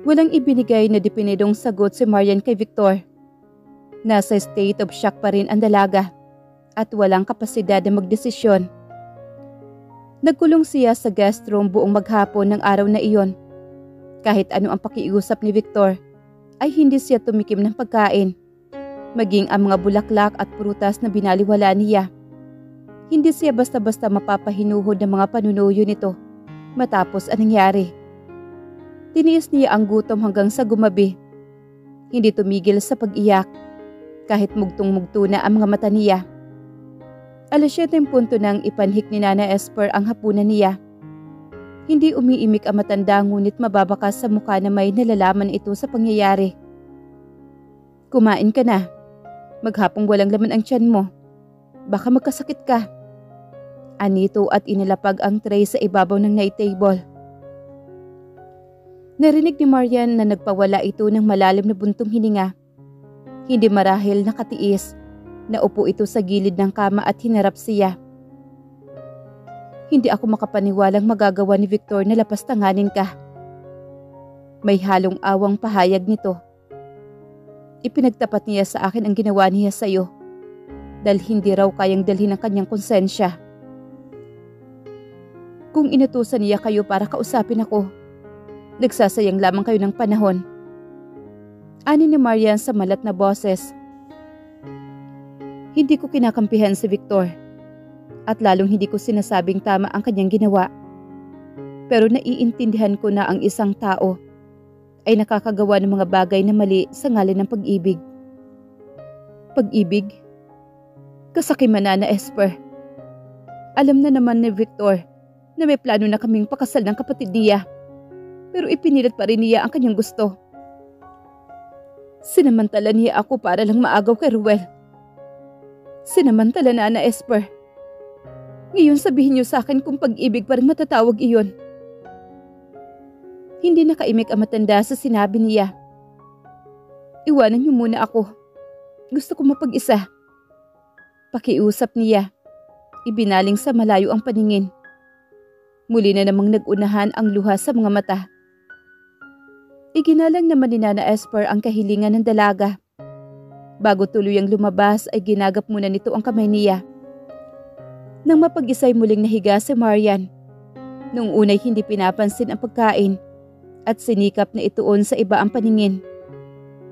Walang ibinigay na definidong sagot si Marian kay Victor. Nasa state of shock pa rin ang dalaga at walang kapasidad na magdesisyon. Nagkulong siya sa guest room buong maghapon ng araw na iyon. Kahit ano ang pakiusap ni Victor, ay hindi siya tumikim ng pagkain. Maging ang mga bulaklak at prutas na binaliwala niya. Hindi siya basta-basta mapapahinuhod ng mga panunuyo nito matapos ang nangyari. Tiniis niya ang gutom hanggang sa gumabi. Hindi tumigil sa pag-iyak kahit mugtong-mugto na ang mga mata niya. 7:00 nang ipanhik ni Nana Esper ang hapunan niya. Hindi umiimik ang matanda ngunit mababakas sa mukha na may nalalaman ito sa pangyayari. "Kumain ka na. Maghapong walang laman ang tiyan mo. Baka magkasakit ka." Anito at inilapag ang tray sa ibabaw ng night table. Narinig ni Marian na nagpawala ito ng malalim na buntong hininga. Hindi marahil nakatiis. Naupo ito sa gilid ng kama at hinarap siya. "Hindi ako makapaniwalang magagawa ni Victor na lapastanganin ka." May halong awang pahayag nito. "Ipinagtapat niya sa akin ang ginawa niya sa iyo dahil hindi raw kayang dalhin ang kanyang konsensya. Kung inutusan niya kayo para kausapin ako, nagsasayang lamang kayo ng panahon." Ani ni Marian sa malat na boses. "Hindi ko kinakampihan si Victor at lalong hindi ko sinasabing tama ang kanyang ginawa. Pero naiintindihan ko na ang isang tao ay nakakagawa ng mga bagay na mali sa ngalan ng pag-ibig." "Pag-ibig? Kasakiman na Esper. Alam na naman ni Victor na may plano na kaming pakasal ng kapatid niya. Pero ipinilit pa rin niya ang kanyang gusto. Sinamantala niya ako para lang maagaw kay Ruel. Sinamantala na Esper. Ngayon sabihin niyo sa akin kung pag-ibig pa rin matatawag iyon." Hindi nakaimik ang matanda sa sinabi niya. "Iwanan niyo muna ako. Gusto ko mapag-isa." Pakiusap niya. Ibinaling sa malayo ang paningin. Muli na namang nag-unahan ang luha sa mga mata. Iginalang naman ni Nana Esper ang kahilingan ng dalaga. Bago tuluyang lumabas ay ginagap muna nito ang kamay niya. Nang mapag-isay muling nahiga si Marian. Noong unay hindi pinapansin ang pagkain at sinikap na ituon sa iba ang paningin.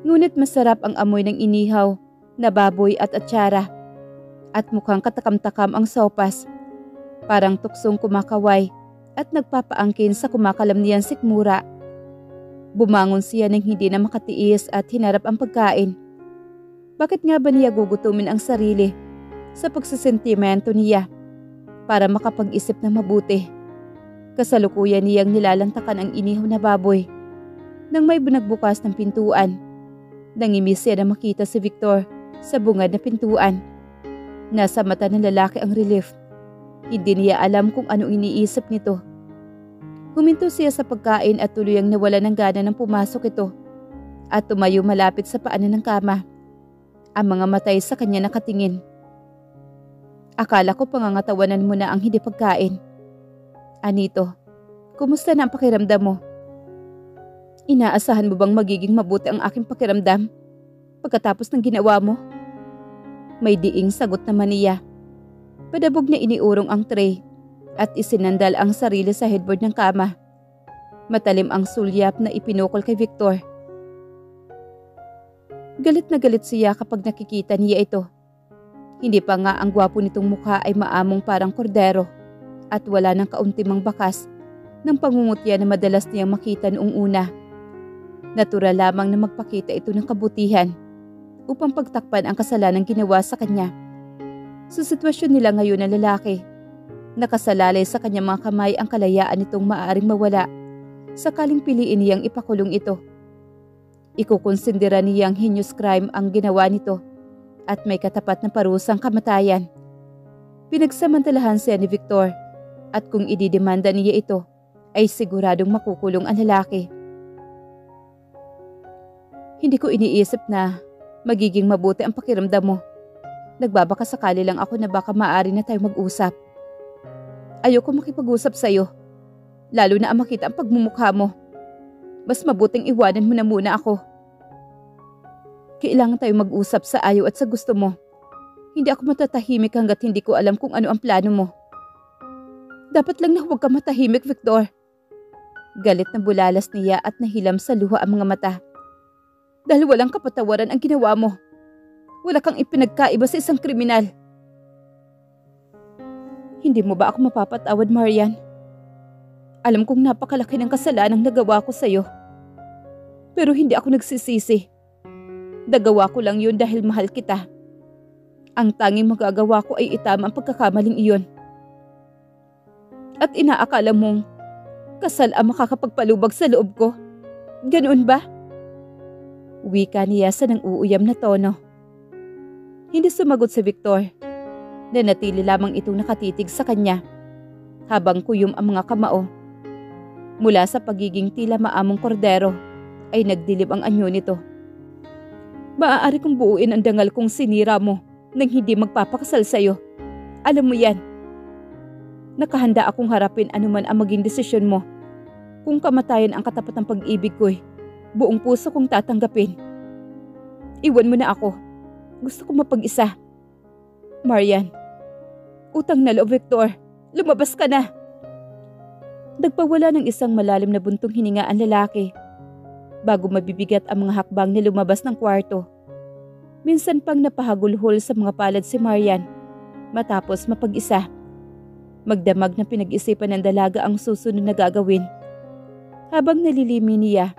Ngunit masarap ang amoy ng inihaw na baboy at atsara. At mukhang katakam-takam ang sopas. Parang tuksong kumakaway at nagpapaangkin sa kumakalam niyang sikmura. Bumangon siya nang hindi na makatiis at hinarap ang pagkain. Bakit nga ba niya gugutumin ang sarili sa pagsisentimento niya para makapag-isip na mabuti? Kasalukuyan niyang nilalantakan ang inihaw na baboy nang may bunagbukas ng pintuan. Nangimis siya na makita si Victor sa bungad na pintuan. Nasa mata ng lalaki ang relief. Hindi niya alam kung anong iniisip nito. Huminto siya sa pagkain at tuluyang nawala ng gana nang pumasok ito at tumayo malapit sa paanan ng kama. Ang mga matay sa kanya nakatingin. "Akala ko pangangatawanan mo na ang hindi pagkain. Anito, kumusta na ang pakiramdam mo? Inaasahan mo bang magiging mabuti ang aking pakiramdam pagkatapos ng ginawa mo?" May diing sagot naman niya. Padabog na iniurong ang tray at isinandal ang sarili sa headboard ng kama. Matalim ang sulyap na ipinukol kay Victor. Galit na galit siya kapag nakikita niya ito. Hindi pa nga ang gwapo nitong mukha ay maamong parang kordero at wala ng kauntimang bakas ng pangungutya na madalas niyang makita noong una. Natural lamang na magpakita ito ng kabutihan upang pagtakpan ang kasalanang ginawa sa kanya. Sa sitwasyon nila ngayon na lalaki, nakasalalay sa kanyang mga kamay ang kalayaan nitong maaaring mawala sakaling piliin niyang ipakulong ito. Ikukonsindera niyang heinous crime ang ginawa nito at may katapat na parusang kamatayan. Pinagsamantalahan siya ni Victor at kung ididemanda niya ito ay siguradong makukulong ang lalaki. "Hindi ko iniisip na magiging mabuti ang pakiramdam mo. Nagbabaka sakali lang ako na baka maaari na tayo mag-usap. Ayoko makipag-usap sa'yo, lalo na ang makita ang pagmumukha mo. Mas mabuting iwanan mo na muna ako. Kailangan tayo mag-usap sa ayaw at sa gusto mo. Hindi ako matatahimik hanggat hindi ko alam kung ano ang plano mo. Dapat lang na huwag ka matahimik, Victor. Galit na bulalas niya at nahilam sa luha ang mga mata. Dahil walang kapatawaran ang ginawa mo. Wala kang ipinagkaiba sa isang kriminal. Hindi mo ba ako mapapatawad, Marian? Alam kong napakalaki ng kasalanang nagawa ko sa'yo. Pero hindi ako nagsisisi. Nagawa ko lang yun dahil mahal kita. Ang tanging magagawa ko ay itama ang pagkakamaling iyon. At inaakala mong kasal ang makakapagpalubag sa loob ko. Ganoon ba? Wika niya sa nang uuyam na tono. Hindi sumagot si Victor. Nanatili lamang itong nakatitig sa kanya habang kuyom ang mga kamao. Mula sa pagiging tila maamong kordero ay nagdilim ang anyo nito. Maaari kong buuin ang dangal kong sinira mo nang hindi magpapakasal sa'yo. Alam mo yan. Nakahanda akong harapin anuman ang maging desisyon mo. Kung kamatayan ang katapat ng pag-ibig ko'y buong puso kong tatanggapin. Iwan mo na ako. Gusto ko mapag-isa. Marian, utang na loob, Victor. Lumabas ka na. Nagpawala ng isang malalim na buntong hininga ang lalaki bago mabibigat ang mga hakbang na lumabas ng kwarto. Minsan pang napahagulhol sa mga palad si Marian matapos mapag-isa. Magdamag na pinag-isipan ng dalaga ang susunod na gagawin. Habang nalilimi niya,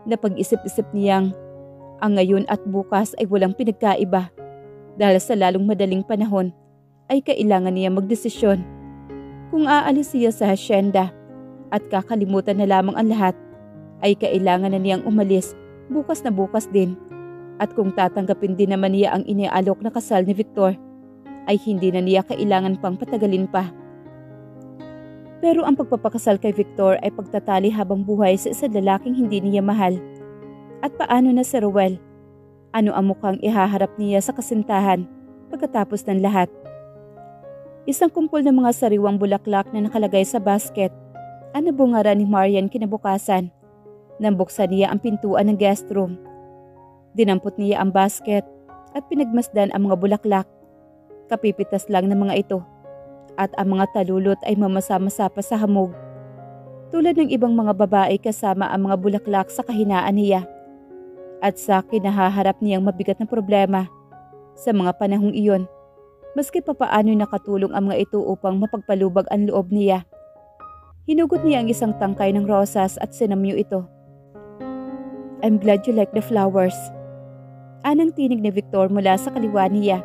napag-isip-isip niyang ang ngayon at bukas ay walang pinagkaiba dahil sa lalong madaling panahon ay kailangan niya magdesisyon. Kung aalis siya sa hasyenda at kakalimutan na lamang ang lahat, ay kailangan na niyang umalis bukas na bukas din. At kung tatanggapin din naman niya ang iniaalok na kasal ni Victor, ay hindi na niya kailangan pang patagalin pa. Pero ang pagpapakasal kay Victor ay pagtatali habang buhay sa isang lalaking hindi niya mahal. At paano na si Ruel? Ano ang mukhang ihaharap niya sa kasintahan pagkatapos ng lahat? Isang kumpol ng mga sariwang bulaklak na nakalagay sa basket ang nabungaran ni Marian kinabukasan nang buksan niya ang pintuan ng guest room. Dinampot niya ang basket at pinagmasdan ang mga bulaklak. Kapipitas lang ng mga ito at ang mga talulot ay mamasa-masa pa sa hamog. Tulad ng ibang mga babae kasama ang mga bulaklak sa kahinaan niya at sa kinahaharap niyang mabigat na problema. Sa mga panahong iyon, maski papaano'y nakatulong ang mga ito upang mapagpalubag ang loob niya. Hinugot niya ang isang tangkay ng rosas at sinamyo ito. I'm glad you like the flowers. Anang tinig ni Victor mula sa kaliwa niya.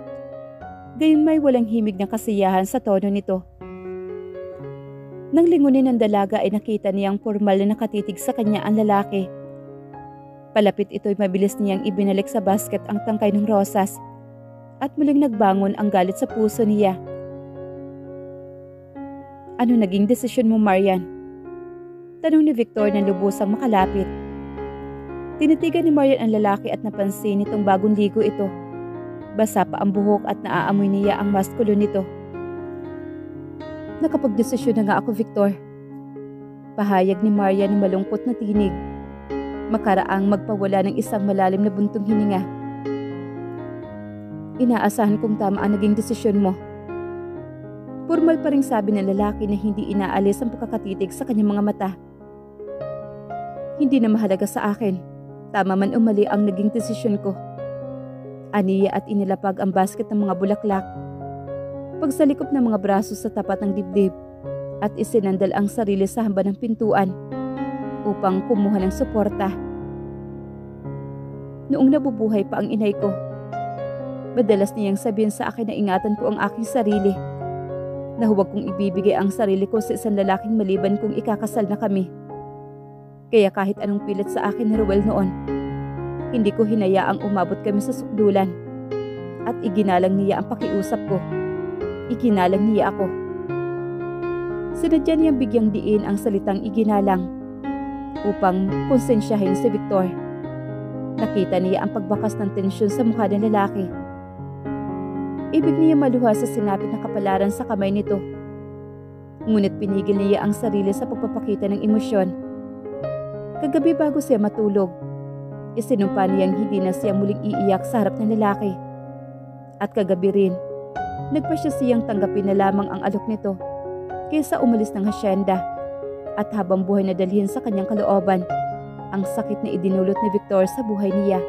Gayun may walang himig ng kasiyahan sa tono nito. Nang lingunin ng dalaga ay nakita niyang formal na nakatitig sa kanya ang lalaki. Palapit ito'y mabilis niyang ibinalik sa basket ang tangkay ng rosas at muling nagbangon ang galit sa puso niya. Ano naging desisyon mo, Marian? Tanong ni Victor na lubusang makalapit. Tinitigan ni Marian ang lalaki at napansin nitong bagong ligo ito. Basa pa ang buhok at naaamoy niya ang maskulo nito. Nakapagdesisyon na nga ako, Victor. Pahayag ni Marian ng malungkot na tinig. Makaraang magpawala ng isang malalim na buntong hininga. Inaasahan kong tama ang naging desisyon mo. Formal pa ring sabi ng lalaki na hindi inaalis ang pagkakatitig sa kanyang mga mata. Hindi na mahalaga sa akin. Tama man o mali ang naging desisyon ko. Aniya at inilapag ang basket ng mga bulaklak. Pagsalikop ng mga braso sa tapat ng dibdib at isinandal ang sarili sa hamba ng pintuan upang kumuha ng suporta. Noong nabubuhay pa ang inay ko, madalas niyang sabihin sa akin na ingatan ko ang aking sarili. Na huwag kong ibibigay ang sarili ko sa isang lalaking maliban kung ikakasal na kami. Kaya kahit anong pilit sa akin ni Ruel noon, hindi ko hinayaang umabot kami sa sukdulan. At iginalang niya ang pakiusap ko. Iginalang niya ako. Sinadya niyang bigyang diin ang salitang iginalang upang konsensyahin si Victor. Nakita niya ang pagbakas ng tensyon sa mukha ng lalaki. Ibig niya maluha sa sinapit na kapalaran sa kamay nito. Ngunit pinigil niya ang sarili sa pagpapakita ng emosyon. Kagabi bago siya matulog, isinumpa niyang hindi na siya muling iiyak sa harap ng lalaki. At kagabi rin, nagpasya siyang tanggapin na lamang ang alok nito kaysa umalis ng hasyenda at habang buhay na dalhin sa kanyang kalooban ang sakit na idinulot ni Victor sa buhay niya.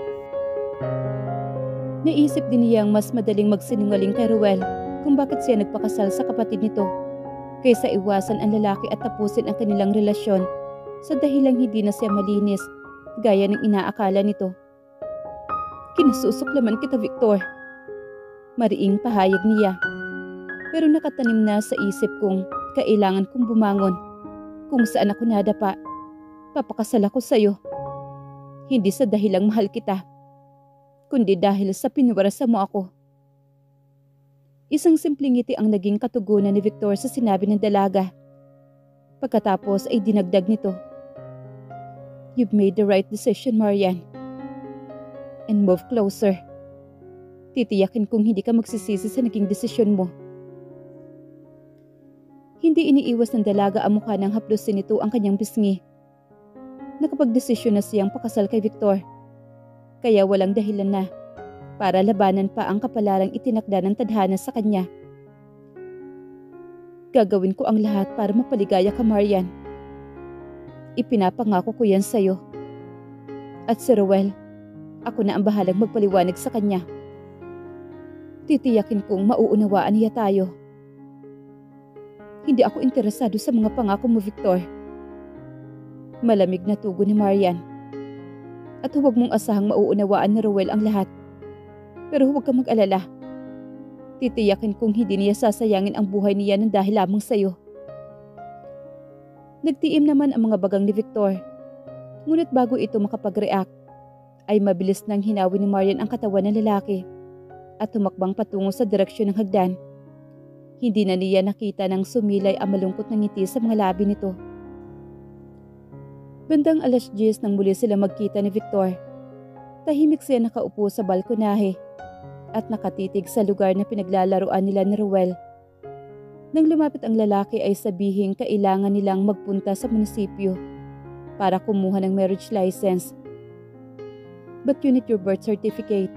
Naisip din niyang mas madaling magsinungaling kay Ruel kung bakit siya nagpakasal sa kapatid nito kaysa iwasan ang lalaki at tapusin ang kanilang relasyon sa dahilang hindi na siya malinis gaya ng inaakala nito. Kinasusuklaman kita, Victor. Mariing pahayag niya. Pero nakatanim na sa isip kong kailangan kong bumangon. Kung saan ako nadapa, papakasal ako sa'yo. Hindi sa dahilang mahal kita, kundi dahil sa pinuwarasan mo ako. Isang simpleng ngiti ang naging katugunan ni Victor sa sinabi ng dalaga. Pagkatapos ay dinagdag nito. You've made the right decision, Marian. And move closer. Titiyakin kong hindi ka magsisisi sa naging desisyon mo. Hindi iniiwas ng dalaga ang mukha ng haplusin nito ang kanyang pisngi. Nakapagdesisyon na siyang pakasal kay Victor. Kaya walang dahilan na para labanan pa ang kapalarang itinakda ng tadhana sa kanya. Gagawin ko ang lahat para mapaligaya ka, Marian. Ipinapangako ko yan sa'yo. At si Ruel, ako na ang bahalang magpaliwanag sa kanya. Titiyakin kong mauunawaan niya tayo. Hindi ako interesado sa mga pangako mo, Victor. Malamig na tugon ni Marian. At huwag mong asahang mauunawaan ni Ruel ang lahat. Pero huwag kang mag-alala. Titiyakin kong hindi niya sasayangin ang buhay niya ng dahil lamang sa'yo. Nagtiim naman ang mga bagang ni Victor. Ngunit bago ito makapag-react, ay mabilis nang hinawi ni Marian ang katawan ng lalaki at tumakbang patungo sa direksyon ng hagdan. Hindi na niya nakita nang sumilay ang malungkot na ngiti sa mga labi nito. Bandang 10:00 nang muli sila magkita ni Victor. Tahimik siya nakaupo sa balkonahe at nakatitig sa lugar na pinaglalaruan nila ni Ruel. Nang lumapit ang lalaki ay sabihing kailangan nilang magpunta sa munisipyo para kumuha ng marriage license. But you need your birth certificate.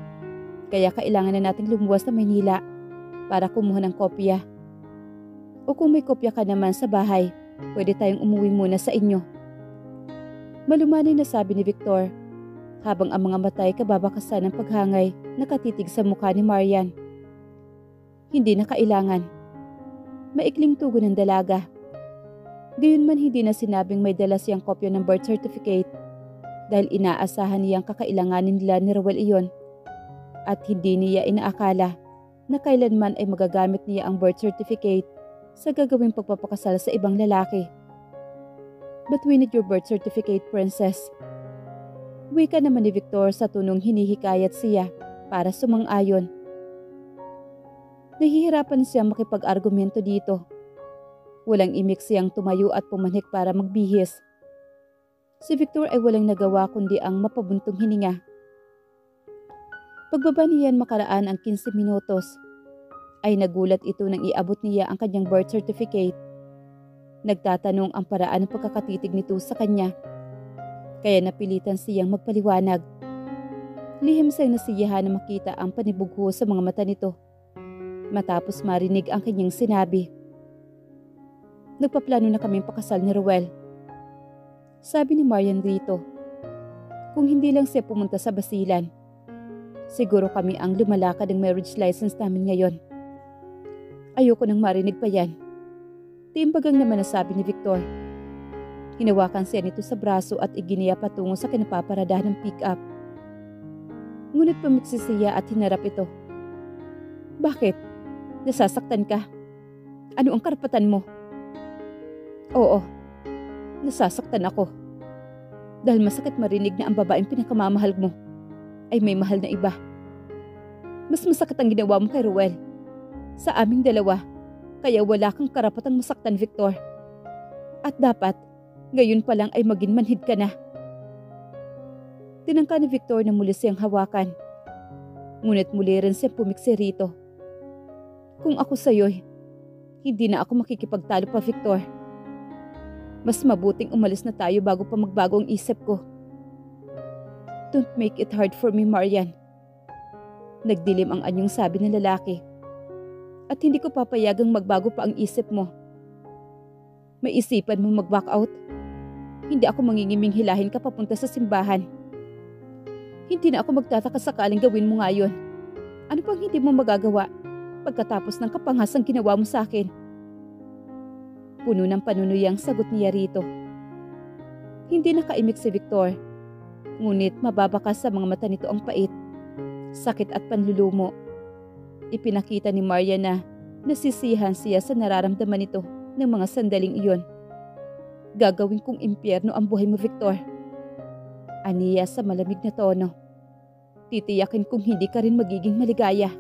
Kaya kailangan na nating lumuwas sa Maynila para kumuha ng kopya. O kung may kopya ka naman sa bahay, pwede tayong umuwi muna sa inyo. Malumanay na sabi ni Victor, habang ang mga mata ay kababakasan ng paghangay nakatitig sa mukha ni Marian. Hindi na kailangan. Maikling tugon ng dalaga. Gayunman hindi na sinabing may dala siyang kopya ng birth certificate dahil inaasahan niyang kakailanganin nila ni Ruel iyon at hindi niya inaakala na kailanman ay magagamit niya ang birth certificate sa gagawing pagpapakasal sa ibang lalaki. But we need your birth certificate, princess. Wika naman ni Victor sa tunong hinihikayat siya para sumang-ayon. Nahihirapan siya makipag-argumento dito. Walang imik siyang tumayo at pumanhik para magbihis. Si Victor ay walang nagawa kundi ang mapabuntong hininga. Pagbaba niyan makaraan ang 15 minutos, ay nagulat ito nang iabot niya ang kanyang birth certificate. Nagtatanong ang paraan ng pagkakatitig nito sa kanya. Kaya napilitan siyang magpaliwanag. Lihim siyang nasiyahan na makita ang panibugho sa mga mata nito. Matapos marinig ang kanyang sinabi. Nagpaplano na kaming pakasal ni Ruel. Sabi ni Marian rito. Kung hindi lang siya pumunta sa Basilan, siguro kami ang lumalakad ng marriage license namin ngayon. Ayoko nang marinig pa yan. Tiimbagang naman nasabi ni Victor. Hinawakan siya nito sa braso at iginiya patungo sa kinapaparadahan ng pick-up. Ngunit pumiksi siya at hinarap ito. Bakit? Nasasaktan ka? Ano ang karapatan mo? Oo, nasasaktan ako. Dahil masakit marinig na ang babaeng pinakamamahal mo ay may mahal na iba. Mas masakit ang ginawa mo kay Ruel. Sa aming dalawa, kaya wala kang karapatang masaktan, Victor. At dapat, ngayon pa lang ay maging manhid ka na. Tinangka ni Victor na muli siyang hawakan. Ngunit muli rin siyang pumiksi rito. Kung ako sa'yo'y, hindi na ako makikipagtalo pa, Victor. Mas mabuting umalis na tayo bago pa magbago ang isip ko. Don't make it hard for me, Marian. Nagdilim ang anyong sabi ng lalaki. At hindi ko papayagang magbago pa ang isip mo. May isipan mo mag-back out? Hindi ako mangingiming hilahin ka papunta sa simbahan. Hindi na ako magtataka sakaling gawin mo nga yun. Ano pang hindi mo magagawa pagkatapos ng kapanghasang ginawa mo sa akin? Puno ng panunuyang sagot niya rito. Hindi nakaimik si Victor. Ngunit mababakas sa mga mata nito ang pait, sakit at panlulumo. Ipinakita ni Maria na nasisihan siya sa nararamdaman nito ng mga sandaling iyon. Gagawin kong impyerno ang buhay mo, Victor. Aniya sa malamig na tono. Titiyakin kong hindi ka rin magiging maligaya.